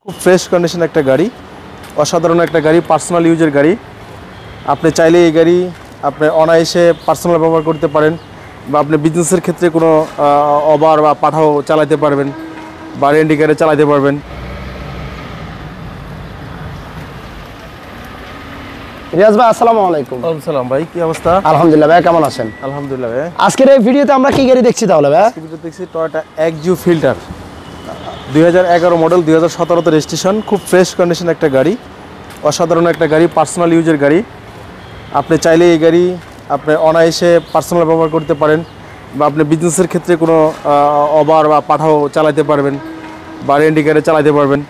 খুব fresh condition একটা গাড়ি, অসাধারণ একটা গাড়ি, পার্সোনাল ইউজের গাড়ি। আপনি চাইলে এই গাড়ি আপনি অনায়াসে পার্সোনাল ব্যবহার করতে পারেন, বা আপনি বিজনেসের ক্ষেত্রে কোনো ওভার বা পাঠাও চালাতে পারবেন, বা রেন্টি গাড়ি চালাতে পারবেন। রিয়াজ ভাই আসসালামু আলাইকুম। ওয়ালাইকুম সালাম ভাই, কি অবস্থা? আলহামদুলিল্লাহ ভাই, কেমন আছেন? আলহামদুলিল্লাহ ভাই। আজকের এই ভিডিওতে আমরা কি গাড়ি দেখছি তাহলে ভাই? ভিডিও দেখছি টয়োটা এক্সইউ ফিল্টার 2011 মডেল, 2017 রেজিস্ট্রেশন। খুব ফ্রেশ কন্ডিশন একটা গাড়ি, অসাধারণ একটা গাড়ি, পার্সোনাল ইউজের গাড়ি। আপনি চাইলে এই গাড়ি আপনি অনায়াসে পার্সোনাল ব্যবহার করতে পারেন, বা আপনি বিজনেসের ক্ষেত্রে কোনো ওভার বা পাঠাও চালাতে পারবেন, বা রেন্টি গাড়ি চালাতে পারবেন।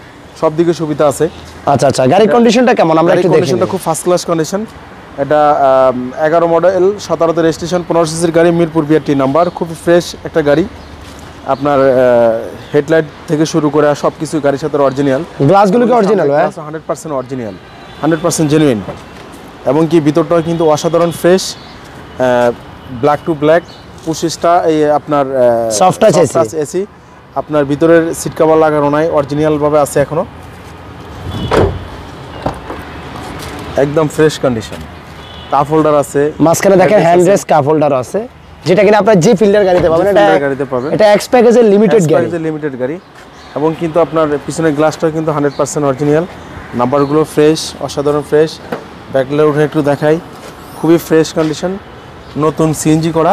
সব দিকে সুবিধা আছে। আচ্ছা আচ্ছা, গাড়ির কন্ডিশনটা কেমন আমরা একটু দেখি। কন্ডিশনটা খুব ফার্স্ট ক্লাস কন্ডিশন। এটা 11 মডেল, 17 রেজিস্ট্রেশন, 15 সিসির গাড়ি, মিরপুর বিআরটি নাম্বার। খুব ফ্রেশ একটা গাড়ি। আপনার হেডলাইট থেকে শুরু করে সব কিছু গাড়ির সাথে অরিজিনাল। গ্লাসগুলো কি অরিজিনাল ভাই? 100% অরিজিনাল, 100% জেনুইন। এবং কি ভিতরটাও কিন্তু অসাধারণ ফ্রেশ, ব্ল্যাক টু ব্ল্যাক, পুশিসটা এই আপনার সফট টাচ এসি। আপনার ভিতরের সিট কভার লাগানো নাই, অরিজিনালভাবে আছে এখনো, একদম ফ্রেশ কন্ডিশন। কাপ হোল্ডার আছে, মাঝখানে দেখেন হ্যান্ড রেস্ট কাপ হোল্ডার আছে, যেটা কিনা আপনার জি ফিল্ডার গাড়িতে পাবেন। এটা এক্স প্যাকেজের লিমিটেড গাড়ি। এবং কিন্তু আপনার পিছনের গ্লাসটাও কিন্তু 100% অরিজিনাল। নাম্বারগুলো ফ্রেশ, অসাধারণ ফ্রেশ। ব্যাকলাইট উঠে একটু দেখাই, খুবই ফ্রেশ কন্ডিশন। নতুন সিএনজি করা,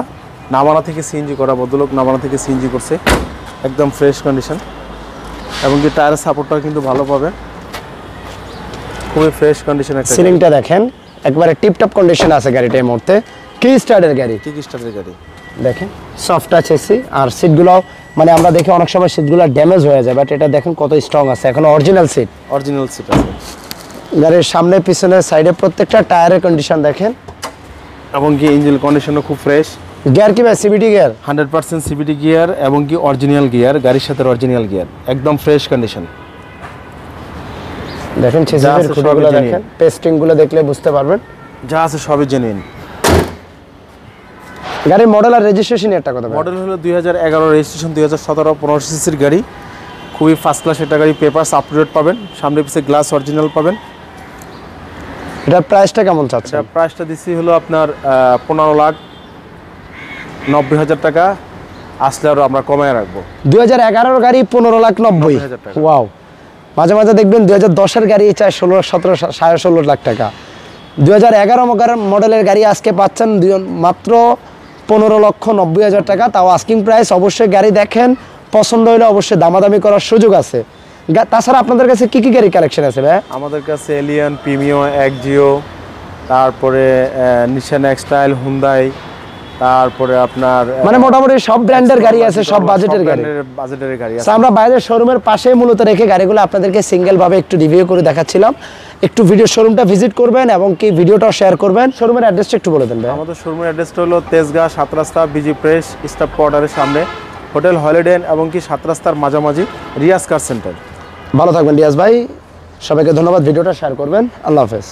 নামানা থেকে সিএনজি করা, ভদ্রলোক নামানা থেকে সিএনজি করছে, একদম ফ্রেশ কন্ডিশন। এবং কি টায়ারের সাপোর্টটাও কিন্তু ভালো পাবে, খুবই ফ্রেশ কন্ডিশন একটা। সিলিংটা দেখেন একবারে টিপটপ কন্ডিশন আছে গাড়িটা এই মুহূর্তে। কি স্টার্টের গাড়ি, দেখেন সফট টাচ এসি। আর সিটগুলো মানে আমরা দেখি অনেক সময় সিটগুলো ড্যামেজ হয়ে যায়, বাট এটা দেখেন কত স্ট্রং আছে, এখন অরিজিনাল সিট আছে। গাড়ির সামনে পিছনে সাইডে প্রত্যেকটা টায়ারের কন্ডিশন দেখেন। এবং কি ইঞ্জিন কন্ডিশনও খুব ফ্রেশ। গিয়ার কি ভাই? CVT gear, 100% CVT gear. এবং কি অরিজিনাল গিয়ার, গাড়ির সাথে অরিজিনাল গিয়ার, একদম ফ্রেশ কন্ডিশন। দেখেন চেসিসের খুঁটিগুলো দেখেন, পেস্টিংগুলো দেখলে বুঝতে পারবেন যা আছে সবই জেনুইন। গাড়ির মডেল আর রেজিস্ট্রেশন একটা কথা। মডেল হলো 2011 রেজিস্ট্রেশন, 2017 15 সিসির গাড়ি। খুবই ফার্স্ট ক্লাস একটা গাড়ি, পেপারস আপ টু ডেট পাবেন, সামনে পিছে গ্লাস অরিজিনাল পাবেন। এটার প্রাইসটা কেমন চাচ্ছেন? এটা প্রাইসটা দিচ্ছি হলো আপনার 15,90,000 টাকা। আসলে আরও আমরা কমায় রাখবো। 2011 গাড়ি 15,90,000 টাকা। ওয়াও, মাঝে মাঝে দেখবেন 2010-এর গাড়ি চাই 16, 17, 16.5 লাখ টাকা। 2011 মডেলের গাড়ি আজকে পাচ্ছেন মাত্র 15,90,000 টাকা, তাও আস্কিং প্রাইস। অবশ্যই গাড়ি দেখেন, পছন্দ হলে অবশ্যই দামাদামি করার সুযোগ আছে। তাছাড়া আপনাদের কাছে কি কি গাড়ি কালেকশন আছে ভাই? আমাদের কাছে এলিয়ন, প্রিমিও, এক্সিও, তারপরে নিশান এক্সটাইল, হুন্ডাই, তারপরে আপনার মানে মোটামুটি সব ব্র্যান্ডের গাড়ি আছে, সব বাজেটের গাড়ি আছে। আমরা বাইরের শোরুমের পাশে মূলত রেখে গাড়িগুলো আপনাদেরকে সিঙ্গেল ভাবে একটু রিভিউ করে দেখাচ্ছিলাম। একটু ভিডিও শোরুমটা ভিজিট করবেন এবং কি ভিডিওটাও শেয়ার করবেন। শোরুমের অ্যাড্রেসটা একটু বলে দেন ভাই। আমাদের শোরুমের অ্যাড্রেসটা হলো তেজগাঁ 7 রাস্তা, বিজি প্রেস স্টাফ কোয়ার্টারের সামনে, হোটেল হলিডে ইন, এবং কি 7 রাস্তার মাঝামাঝি রিয়াজ কার সেন্টার। ভালো থাকবেন রিয়াজ ভাই, সবাইকে ধন্যবাদ। ভিডিওটা শেয়ার করবেন। আল্লাহ হাফেজ।